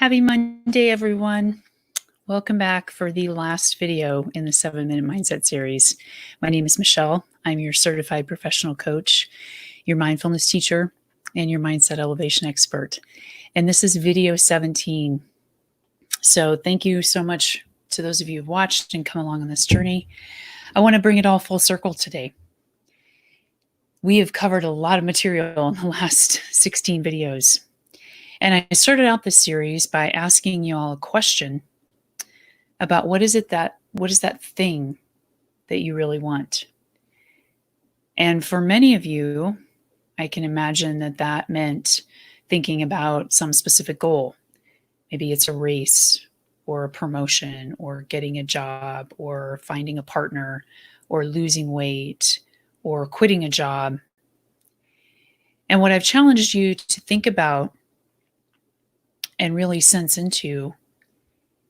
Happy Monday, everyone. Welcome back for the last video in the 7-Minute Mindset series. My name is Michelle. I'm your certified professional coach, your mindfulness teacher, and your mindset elevation expert. And this is video 17. So thank you so much to those of you who've watched and come along on this journey. I want to bring it all full circle today. We have covered a lot of material in the last 16 videos. And I started out this series by asking you all a question about what is that thing that you really want? And for many of you, I can imagine that meant thinking about some specific goal. Maybe it's a race or a promotion or getting a job or finding a partner or losing weight or quitting a job. And what I've challenged you to think about and really sense into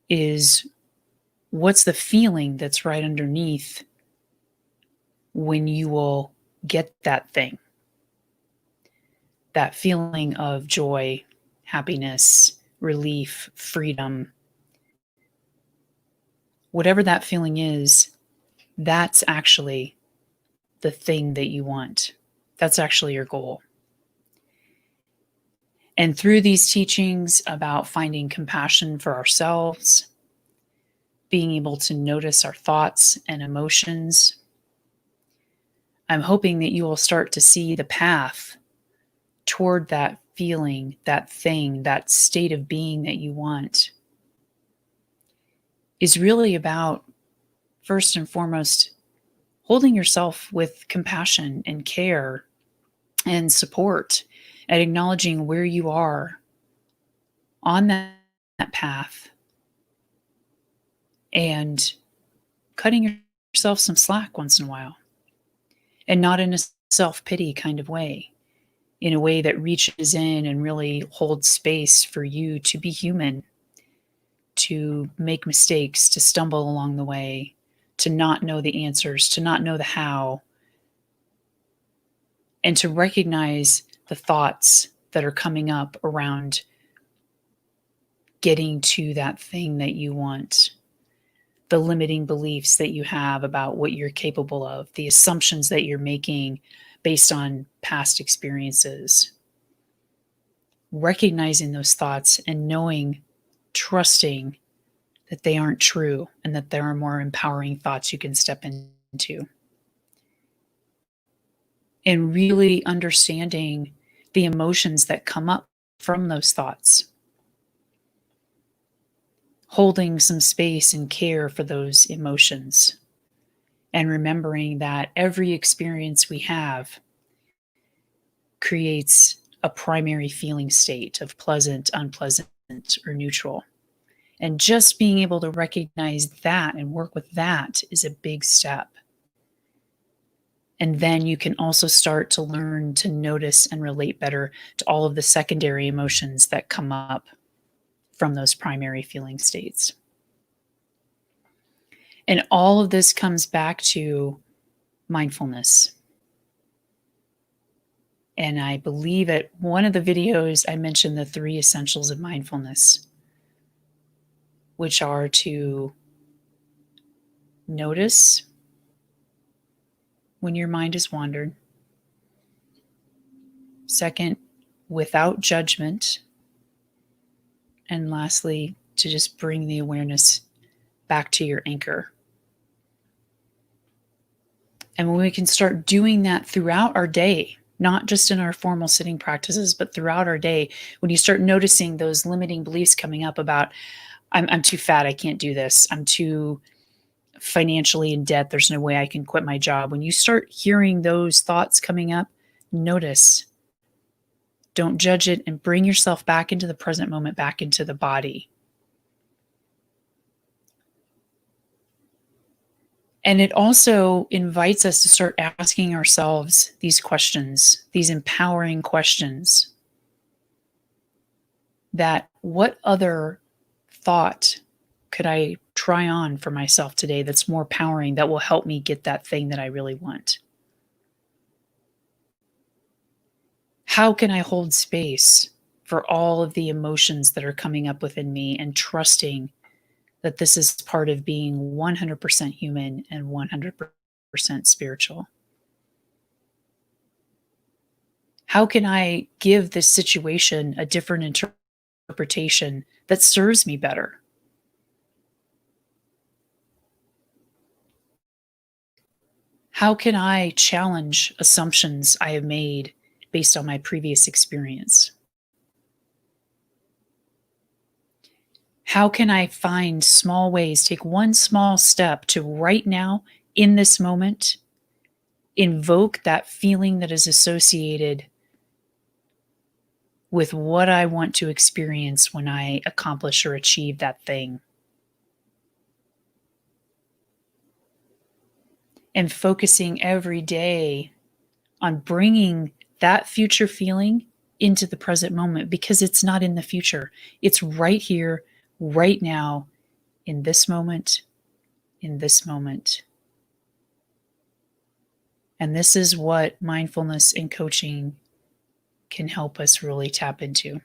is what's the feeling that's right underneath when you will get that thing? That feeling of joy, happiness, relief, freedom. Whatever that feeling is, that's actually the thing that you want. That's actually your goal. And through these teachings about finding compassion for ourselves, being able to notice our thoughts and emotions, I'm hoping that you will start to see the path toward that feeling, that thing, that state of being that you want is really about, first and foremost, holding yourself with compassion and care and support and acknowledging where you are on that path and cutting yourself some slack once in a while, and not in a self-pity kind of way, in a way that reaches in and really holds space for you to be human, to make mistakes, to stumble along the way, to not know the answers, to not know the how, and to recognize the thoughts that are coming up around getting to that thing that you want, the limiting beliefs that you have about what you're capable of, the assumptions that you're making based on past experiences. Recognizing those thoughts and knowing, trusting that they aren't true and that there are more empowering thoughts you can step into. And really understanding the emotions that come up from those thoughts. Holding some space and care for those emotions. And remembering that every experience we have creates a primary feeling state of pleasant, unpleasant, or neutral. And just being able to recognize that and work with that is a big step. And then you can also start to learn to notice and relate better to all of the secondary emotions that come up from those primary feeling states. And all of this comes back to mindfulness. And I believe at one of the videos, I mentioned the 3 essentials of mindfulness, which are to notice when your mind has wandered. Second, without judgment. And lastly, to just bring the awareness back to your anchor. And when we can start doing that throughout our day, not just in our formal sitting practices, but throughout our day, when you start noticing those limiting beliefs coming up about, I'm too fat, I can't do this, I'm too financially in debt, there's no way I can quit my job. When you start hearing those thoughts coming up, notice. Don't judge it, and bring yourself back into the present moment, back into the body. And it also invites us to start asking ourselves these questions, these empowering questions. That what other thought could I try on for myself today that's more powering, that will help me get that thing that I really want? How can I hold space for all of the emotions that are coming up within me and trusting that this is part of being 100% human and 100% spiritual. How can I give this situation a different interpretation that serves me better? How can I challenge assumptions I have made based on my previous experience? How can I find small ways, take one small step to right now, in this moment, invoke that feeling that is associated with what I want to experience when I accomplish or achieve that thing? And focusing every day on bringing that future feeling into the present moment, because it's not in the future. It's right here, right now, in this moment, in this moment. And this is what mindfulness and coaching can help us really tap into.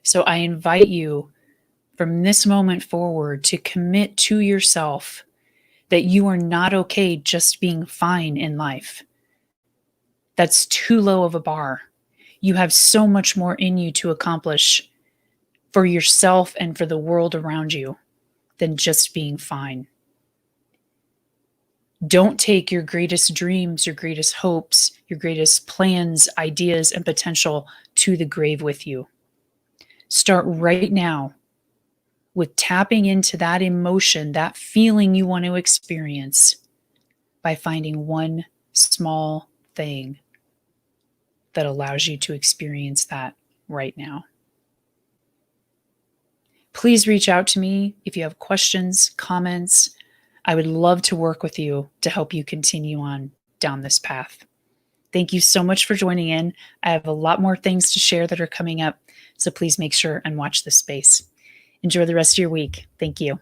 So I invite you from this moment forward to commit to yourself that you are not okay just being fine in life. That's too low of a bar. You have so much more in you to accomplish for yourself and for the world around you than just being fine. Don't take your greatest dreams, your greatest hopes, your greatest plans, ideas, and potential to the grave with you. Start right now with tapping into that emotion, that feeling you want to experience by finding one small thing that allows you to experience that right now. Please reach out to me if you have questions, comments. I would love to work with you to help you continue on down this path. Thank you so much for joining in. I have a lot more things to share that are coming up, so please make sure and watch this space. Enjoy the rest of your week. Thank you.